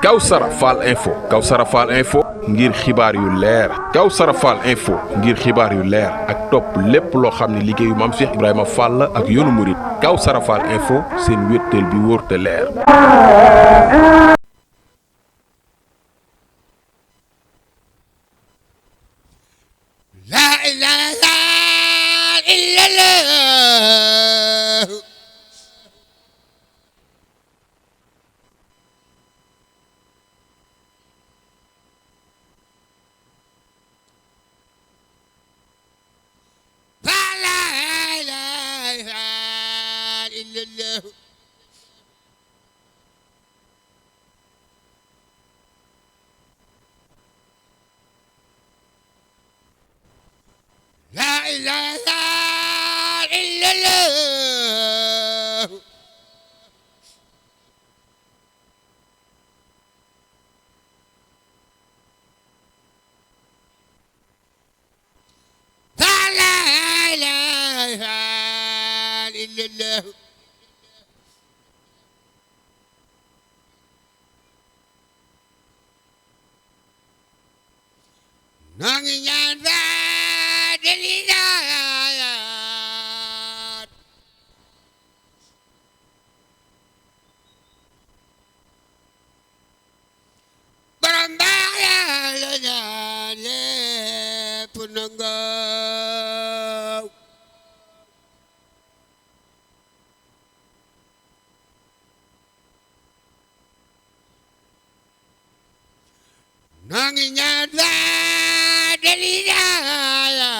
Kawsara Fall info Kawsara Fall info ngir xibaar yu leer Kawsara Fall info ngir xibaar yu leer ak topp lépp loo xam ne liggéeyu maam Cheikh Ibrahima Fall ak yoonu murit Kawsara Fall info seen wéttal bi wóor te leer. La ilaha illallah. La ilaha illallah. La ilaha illallah. La ilaha illallah. Nang ñaan ba deliyaat borom baax Yàlla ñaan lépp nangaw nang ñaan ba deliyaat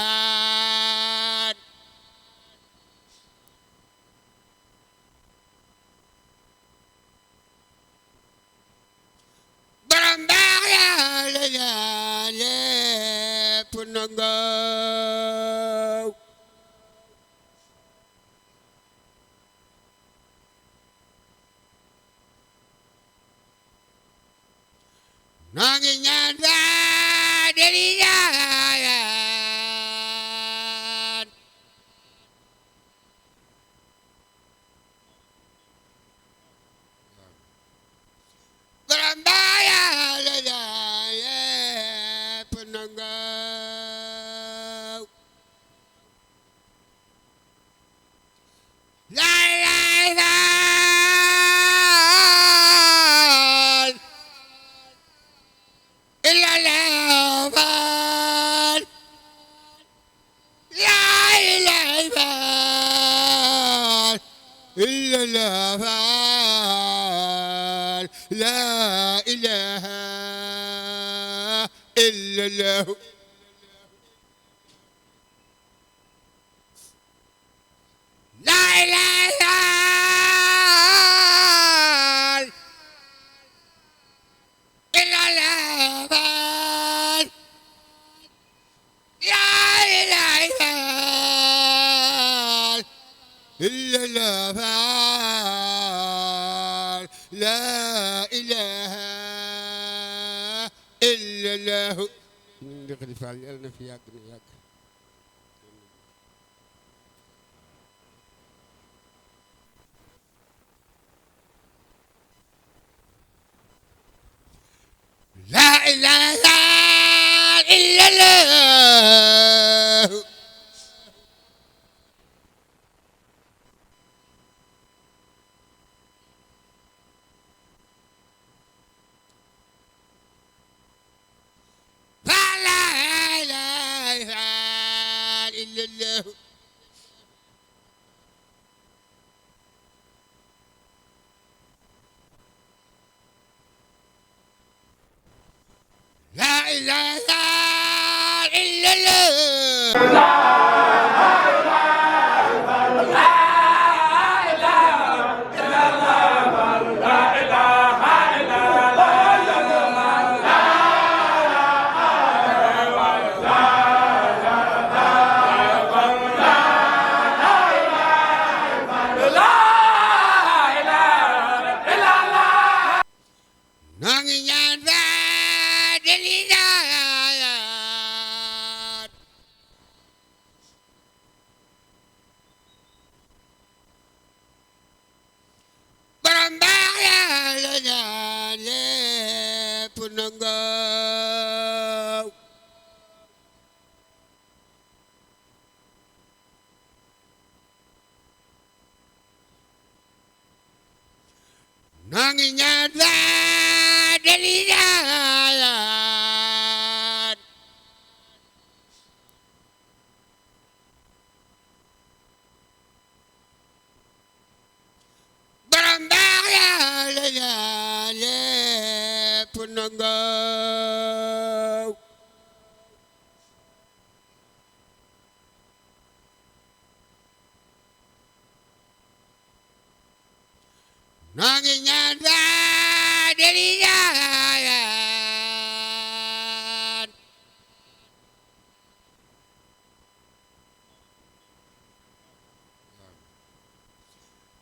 borom baax Yàlla ñaan lépp nangaw nang ñaan ba deliyaat borom baax Yàlla ñaan lépp nangaw la ilaha illallah Fall. La ilaha illallah Fall. La ilaha illallah. La ilaha illallah Fall. La ilaha illallah Fall. La ilaha illallah. di ko di Fall yàlla na fi yàgg na yàgg. La ilaha illallah. La ilaha illallah. La ilaha illallah. Nang ñaan ba deliyaat la ñaan lépp nangoo noo ngi ñaan waa dali ñaan borom baax Yàlla ñaan lépp nangoo noo ngi ñaan waa dali ñaan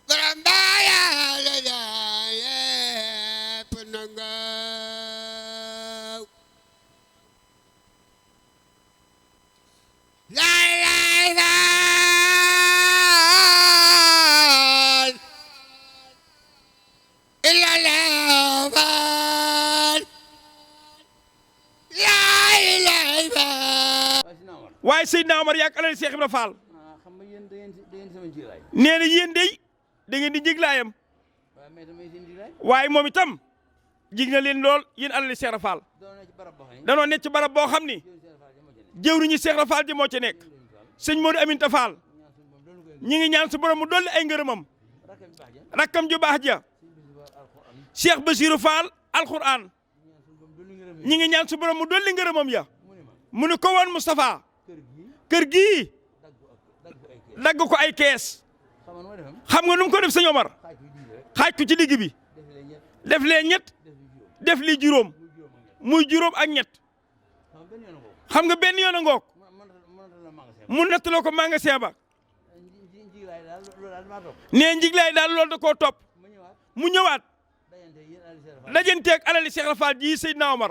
borom baax Yàlla ñaan lépp nangoo laay laay faal illa laa faal laay laay faal waaye Seydina Omar yaak alal Cheikh Ibra Fall xam nga yéen da ngeen sama jilaay nee na yéen dey da ngeen di jiglaayam waaye mais damay seen jilaay waaye moom itam jig na leen lool yéen alal Cheikh Ibra Fall doon na ci barab boo xam ne danoo nekk ci barab boo xam ni jëwriñu Cheikh Ibra Fall ji moo ci nekk sëñ Modou Aminta Fall ñi ngi ñaan su borom mu dolli ay ngërëmam rakkam baax ja rakkam ju baax ja Cheikh Bassirou Fall alquran ñi ngi ñaan su borom mu dolli ngërëmam ya mu ne ko woon Moustapha kër gii dagg ko ay kees xam nga nu ma defam xam nga nu mu ko def sëñ Omar xaaj ko jiitu rek xaaj ko ci digg bi def leen ñett def lee ñett def li juróom def li juróom muy juróom ak ñett muy juróom ak ñett xam nga benn yoon a xam nga benn yoon a ngoog boobu mënata la magasin mu nattaloo ko magasin ba jilaay daal loolu daal maa topp nee njiglaay daal loolu da koo topp ma ñëwaat mu ñëwaat dajante yéen ali Cheikh Fall dajanteeg alali Cheikh Ibra Fall ji Seydina Omar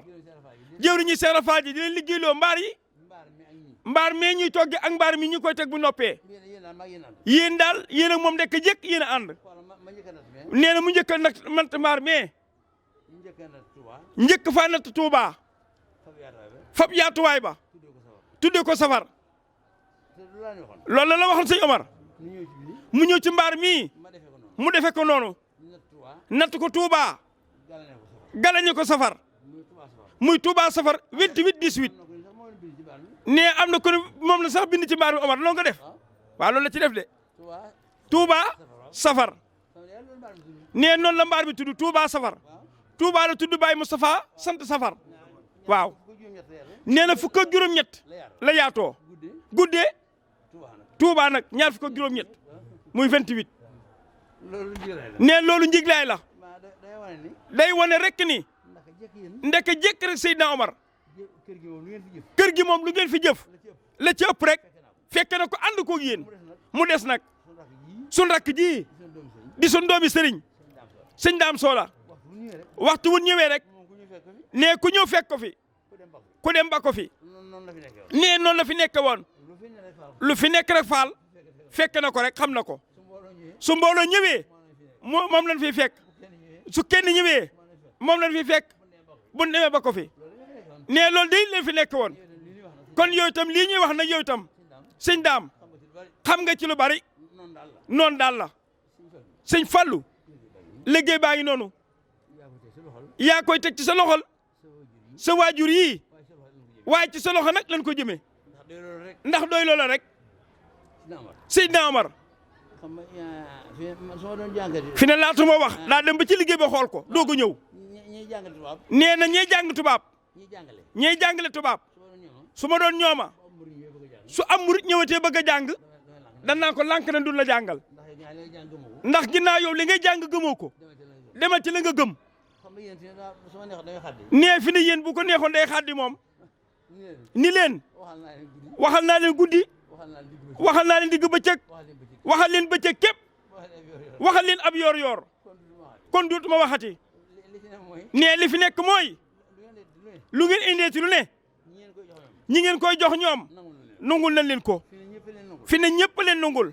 jëwriñu Cheikh Ibra Fall ji di leen liggéeyloo mbaar yi mbaar mi ak ñi mbaar mee ñuy togge ak mbaar mi ñu koy teg bu noppee yéen daal maa yéen ànd yéen daal yéen ak moom nekk jëkk yéen a ànd wala ma njëkk a natt mais nee na mu njëkk a nag mant mbaar mee njëkk a natt Touba njëkk faa natt Touba fab yaataay ba fab yaatuwaay ba tuddee ko sawar tudde ko safar te lu laa ñu waxoon loolu la waxoon sëñ Omar ñu ñëw ci biir mu ñëw ci mbaar mii ma defee ko noonu mu defe ko noonu natt Touba natt ko Touba gàllane ko sawar galañe ko safar muy Touba sawar muy Touba safar 28 18 am na ko sax moo leen bind ci baar mi nee am na ko ne moom la sax bind ci mbaar mi Omar loolu nga def waaw loolu la ci def de Touba Touba safar sama yaay loolu baar mi tudd nee noonu la mbaar mi tudd Touba safar Touba la tudd Baye Moustapha sant safar waaw ko juróom-ñett yàlla nee na fukk ak juróom-ñett la yaatoo guddee Touba nag Touba nag ñaar fukk ak juróom-ñett muy 28 loolu jilaay la nee loolu njiglaay la maa day wane ni day wane rek ni ndax jekk yéen ndek jekk rek Seydina Omar kër gi moom lu ngeen fi jëf kër gi moom lu ngeen fi jëf la ci ëpp la ci ëpp rek fekk na ko ànd koog yéen mu des nag suñu rakk sun rakk ji ji suñu doom sëñ di sun doomi sëriñ sëñ Daam Soola waxtu bu ñëwee rek waxtu wu ñëwee rek moom ku ñu fekk fi nee ku ñëw fekk ko fi ku dem bak ku dem ba ko fi noonu la fi nekkee woon nee noonu la fi nekk woon lu fi ne rek faaw lu fi nekk rek faal fekk na ko rek xam na ko su mbooloo ñëwee su mbooloo ñëwee moom lañ fiy fekk su kenn ñëwee moom lañ fiy fekk bu demee ba ko fi nee loolu day leen fi nekk woon kon yow itam lii ñuy wax nag yow itam sëñ Daam xam nga ci lu bari noonu daal la noonu daal la sëñ Fallu liggéey baa ngi noonu yaa koy teg ci sa loxol sa waajur yii waaye ci sa loxo nag lañ ko jëmee ndax day loolu rek ndax doy loola rek dina amat Seydina Omar xam nga fi su ma doon jàngati fi ne laatu ma wax daa dem ba ci liggéey ba xool ko doog a ñëw ñiy jàngati tubaab nee na ñiy jàng tubaab ñiy jàngale ñiy jàngale tubaab su ma doon ñooma su ma doon ñooma am mbir ñëwee bëgg a jàng su am murit ñëwatee bëgg a jàng danaa ko lànk na du la jàngal ndax ñaa lay jàng gëmoo ko ndax ginnaaw yow li ngay jàng gëmoo ko dama ci la demal ci la nga nga gëm xam nga yéen fi daa su ma neex da nga xaddi nee fi ne yéen bu ko neexoon day xaddi moom ni ni leen leen waxal naa leen guddi waxal naa leen digg ba waxal naa leen digg bëccëg waxal leen waxal leen bëccëg bëccëg képp waxal leen ab yor waxal leen ab yor-yor yor kon kon du ma waxati dootuma waxati li ci ne mooy nee li fi nekk mooy lu ngeen di lu ne lu ngeen indeeti lu ne ñi ngeen koy jox ñoom ñi ngeen koy jox ñoom nangul na leen nungul nañ leen ko fi ne ñëpp leen nangul fi ne ñëpp leen nungul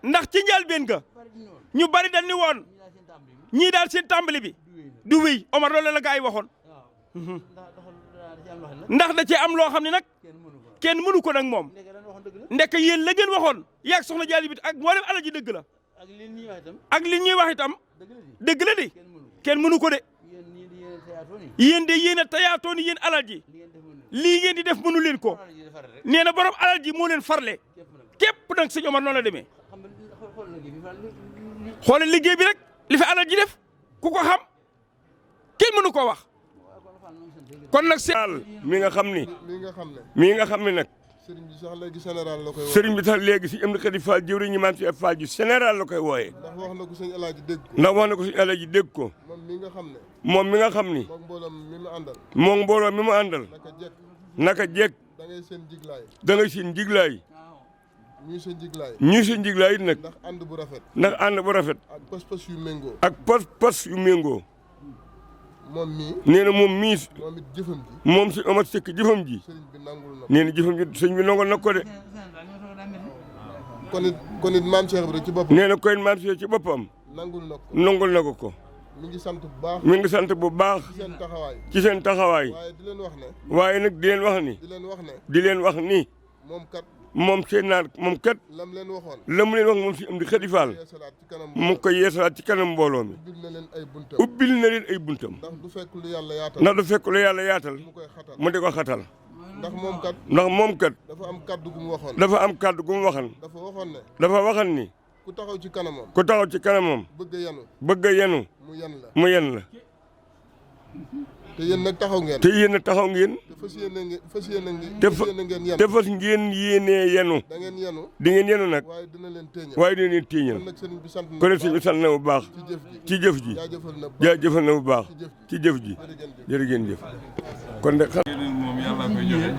ndax ci njëlbeen ga ndax ci njëlbeen ga bari di ñëwoon ñu bari dañ ni woon ñu daal seen tàmbali bi ñii daal seen tàmbali bi du wéy Omar loolu la gaa yi waxoon waaw ndax da cee am loo xam ne nag kenn mënu ko nag moom ndek yéen la ngeen waxoon yaag soxna Jaali bi ak mboolem alal ji dëgg la ak li ñuy wax itam dëgg la de kenn mënu ko de yéen de yéen a tayaatoo ni yéen alal ji lii ngeen di def mënu leen ko nee na borom alal ji moo leen farle képp nag sëñ Omar noonu la demee xoolal liggéey bi rek li fi alal ji def ku ko xam kenn mënu ko wax kon nag Fall mi nga xam ne nag sëriñ bi sax léegi général la koy wooye. sëriñ bi sax léegi si am na Xadi Fall jëwriñ ñi maam si Fall ji général la koy wooyee. ndax wax na ko sëñ Alaaji dégg ko. ndax wax na ko sëñ Alaaji dégg ko. moom mi nga xam ne. moom mi nga xam ni. moom mbooloo mi mu àndal. moom mbooloo mi mu àndal. naka jekk. da ngay seen jiglaay. da ngay seen jiglaay. ñuy seen jiglaay. ñuy seen jiglaay it nag. ndax ànd bu rafet. ndax ànd bu rafet. ak pas-pas yu méngoo. ak pas-pas yu méngoo. moom mii. nee na moom mii. moom it jëfam ji. moom si Omar Seck jëfam ji. sëriñ bi nangul na ko. nee na jëfam ji sëñ bi nangul na ko de. kon it maam Cheikh Ibrahima ci boppam. nee na koy maam Cheikh ci boppam. nangul na ko. mi ngi sant bu baax. mi ngi sant bu baax. ci seen taxawaay. ci seen taxawaay. waaye di leen wax ne. waaye nag di leen wax ni. di leen wax ni. moom seen naan moom kat. lam leen waxoon. la mu leen wax moom si am di Xadi Fall. mu ngi koy yeesalaat ci kanam mbooloo mi. ubbil na leen ay buntam. ndax du fekk lu yàlla yaatal. ndax du fekk lu yàlla yaatal. mu di ko xatal. ndax moom kat. dafa am kaddu gu mu waxoon. dafa am kaddu gu mu waxoon. dafa waxoon ne. dafa waxoon ni. ku taxaw ci kanamam. ku taxaw ci kanamam. bëgg a yenu. mu yen la. te yéen nag taxaw ngeen. te yéen nag taxaw ngeen. te fas ngeen yéenee yenu. da ngeen yenu. di ngeen yenu nag. waaye dina leen téeñal. kon nag sëriñ bi sant na bu baax. ci jëf ji. jaajëfal na bu baax. ci jëf ji. jërë ngeen jëf. kon nag moom yàlla koy joxe.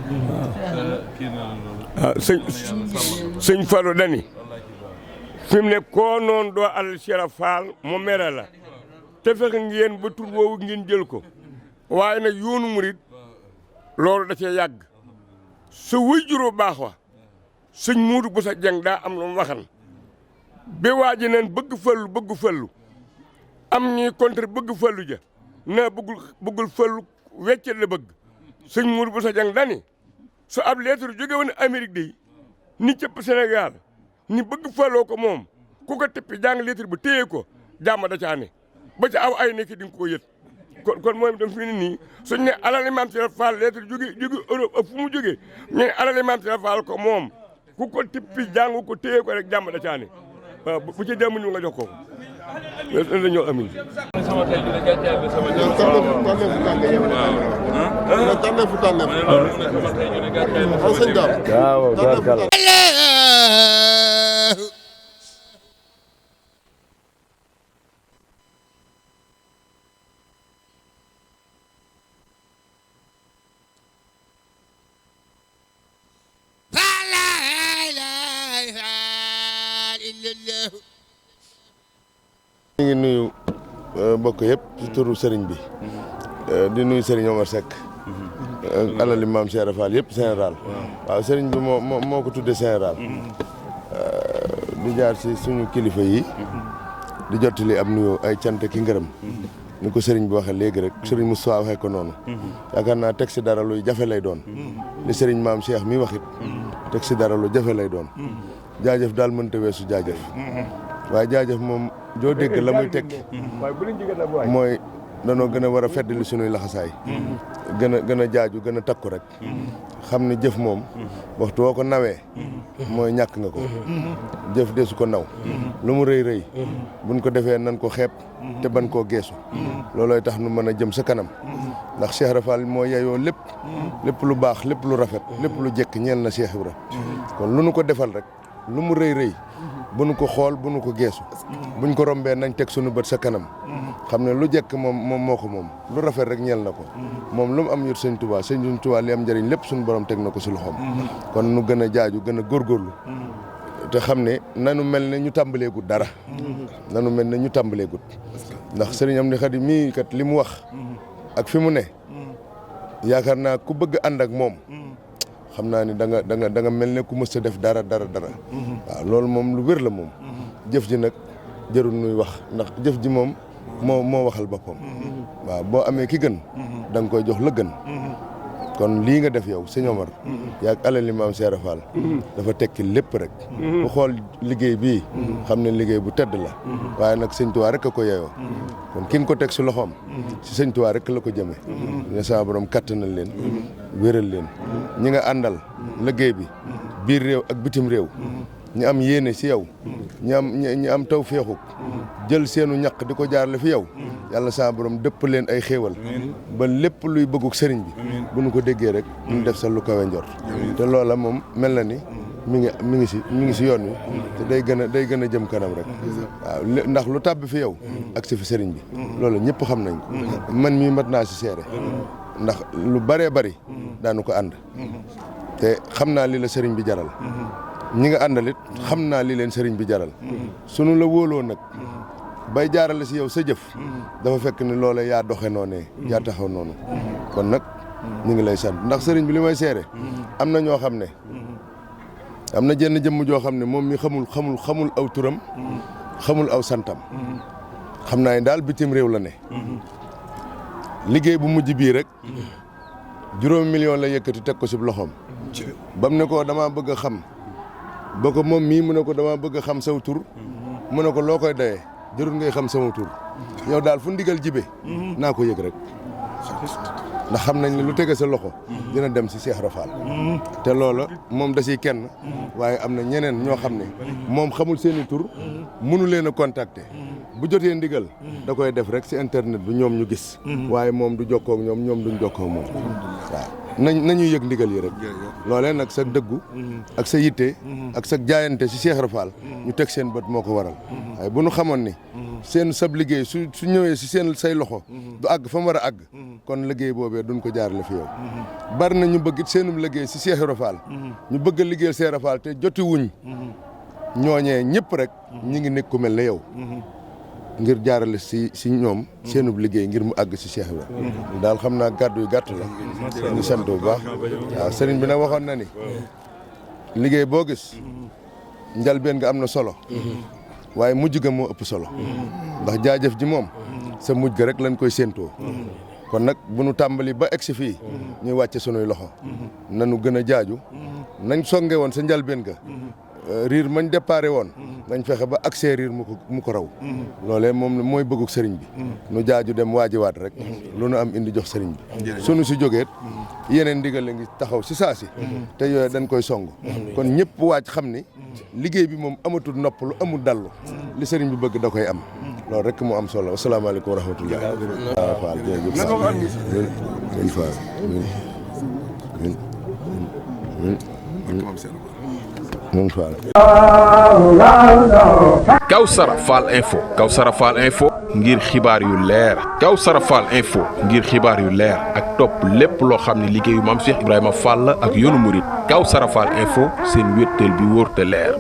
kii na loolu. sëñ Fallou dani fi mu ne koo noonu doo alal Cheikh Fall mu mere la. te fexe ngeen ba tur woowu ngeen jël ko. waaye nag yoonu murit loolu da cee yàgg sa wëyjuroo baax wa sëñ Muudu bu sa jeng daa am lu mu waxan ba waa ji neen bëgg fallu am ñuy contre bëgg fallu ja na bëggul fallu wecce la bëgg sëñ Muudu bu sa jeng dani su ab lettre jóge woon Amérique de ni cëpp Sénégal ni bëgg falloo ko moom ku ko teppi jàng lettre bu téye ko jàmm da caane ba ca aw ay nekk di nga ko yët kon moom itam fi ne nii suñ ne alali maam Cheikh Fall lettre jóge Europe ak fu mu jógee ñu ne alali maam Cheikh Fall ko moom ku ko tippi jàng ko téye ko rek jàmm da caane waaw bu ci jàmm ñu nga jox ko loolu la ñoo amin sama tey dina gàcce bi sama jëm waaw ñu ngi nuyu mbokk yëpp ci turu sëriñ bi di nuyu sëriñ Omar Seck alali maam Cheikh Fall yëpp général waaw sëriñ bi moo ko tuddee général di jaar ci suñu kilifa yi di jottali am nuyu ay cant ki ngërëm ni ko sëriñ bi waxee léegi rek sëriñ Moustapha waxee ko noonu yaakaar naa teg si dara luy jafe lay doon li sëriñ maam Cheikh mi waxit teg si dara lu jafe lay doon jaajëf daal mënta weesu jaajëf waaye jaajëf moom joo dégg la muy tekki mooy danoo gën a war a feddali sunuy laxasaay gën a jaaju gën a takku rek xam ni jëf moom waxtu woo ko nawee mooy ñàkk nga ko jëf deesu ko naw lu mu rëy rëy buñ ko defee nan ko xeeb te ban koo geesu loolooy tax nu mën a jëm sa kanam ndax Cheikh Ibra Fall moo yeyoo lépp lu baax lépp lu rafet lépp lu jekk ñeel na Cheikh Ibra kon lu nu ko defal rek lu mu rëy rëy bu nu ko xool bu nu ko geesu buñ ko rombee nañ teg sunu bët sa kanam xam ne lu jekk moom moo ko moom lu rafet rek ñeel na ko moom lu mu am yut sëñ Tuubaa li am njëriñ lépp suñu borom teg na ko si loxoom kon nu gën a jaaju gën a góorgóorlu te xam ne nanu mel ne ñu tàmbaleegut dara nanu mel ne ñu tàmbaleegut ndax sëriñ Amdi Xadi mii kat li mu wax ak fi mu ne yaakaar naa ku bëgg ànd ak moom xam naa ni da nga mel ne ku mës a def dara waaw loolu moom lu wér la moom jëf ji nag jarul nuy wax ndax jëf ji moom moo waxal boppam waaw boo amee ki gën da nga koy jox la gën kon lii nga def yow sëñ Omar yaag alali maam Cheikh Fall dafa tekki lépp rek ku xool liggéey bii xam ne liggéey bu tedd la waaye nag sëñ Tuubaa rek a ko yeyoo kon ki nga ko teg si loxoom si sëñ Tuubaa rek la ko jëme ne sama borom kattanal leen wéral leen ñi nga àndal liggéey bi biir réew ak bitim réew ñi am yéene si yow ñi am taw féexuk jël seenu ñaq di ko jaarale fi yow yàlla sama borom dëpp leen ay xéewal ba lépp luy bëgguk sëriñ bi bu nu ko déggee rek ñu def sa lu kawe njort te loola moom mel na ni mi ngi si yoon wi te day gën a jëm kanam rek waaw ndax lu tàbbi fi yow ak si fi sëriñ bi loolu ñëpp xam nañ ko man mii mat naa si seere ndax lu bëree bëri daanu ko ànd te xam naa li la sëriñ bi jaral ñi nga àndalit xam naa li leen sëriñ bi jaral sunu la wóoloo nag bay jaarale si yow sa jëf dafa fekk ni loola yaa doxe noonee yaa taxaw noonu kon nag ñu ngi lay sant ndax sëriñ bi li may seere am na ñoo xam ne am na jenn jëmm joo xam ne moom mi xamul aw turam xamul aw santam xam naa ne daal bitim réew la ne liggéey bu mujj bii rek 5 millions la yëkkati teg ko si loxoom bam ne ko dama bëgg a xam ba ko moom mii mu ne ko dama bëgg a xam saw tur mu ne ko loo koy doyee jërul ngay xam sama tur yow daal fu ndigal jibe naa ko yëg rek ndax xam nañ ne lu tege sa loxo dina dem si Cheikh Rafal te loola moom da siy kenn waaye am na ñeneen ñoo xam ne moom xamul seeni tur mënu leen a contacter bu jotee ndigal da koy def rek si internet bi ñoom ñu gis waaye moom du jokkoo ak ñoom duñ jokkoo ak moom waaw nañuy yëg ndigal yi rek loolee nag sa dëggu ak sa yitte ak sa jaayante si Cheikh Rafal ñu teg seen bët moo ko waral waaye bu nu xamoon ni seen sab liggéey su ñëwee si seen say loxo du àgg fa mu war a àgg kon liggéey boobee duñ ko jaarale fi yow bari na ñu bëgg seenum liggéey si Cheikh Rafal ñu bëgg a liggéeyal Cheikh Rafal te joti wuñ ñooñee ñëpp rek ñi ngi nekk ku mel ne yow ngir jaarale si ñoom seenub liggéey ngir mu àgg si Cheikh bi daal xam naa gàddu yu gàtt la ñu sant bu baax waaw sëriñ bi nag waxoon na ni liggéey boo gis njalbeen nga am na solo waaye mujj ga moo ëpp solo ndax jaajëf ji moom sa mujj ga rek lañ koy séentoo kon nag bu nu tàmbali ba egsi fii ñuy wàcce sunuy loxo nanu gën a jaaju nañ songe woon sa njalbeen ga riir mañ déparé woon nañ fexe ba accès riir mu ko raw loolee moom mooy bëgguk sëriñ bi nu jaaju dem waajiwaat rek lu nu am indi jox sëriñ bi sunu si jógeet yeneen ndigal la ngi taxaw si saa si te yooyu dañ koy song kon ñëpp waaj xam ni liggéey bi moom amatul nopp lu amul dallu li sëriñ bi bëgg da koy am loolu rek mu am solo asalaamaaleykum wa rahmatullah waaw Fall Kawsara Fall Info Kawsara Fall Info ngir xibaar yu leer Kawsara Fall Info ngir xibaar yu leer ak topp lépp loo xam ne liggéeyu maam Cheikh Ibrahima Fall ak yoonu murit Kawsara Fall Info seen wéttal bi wóor te leer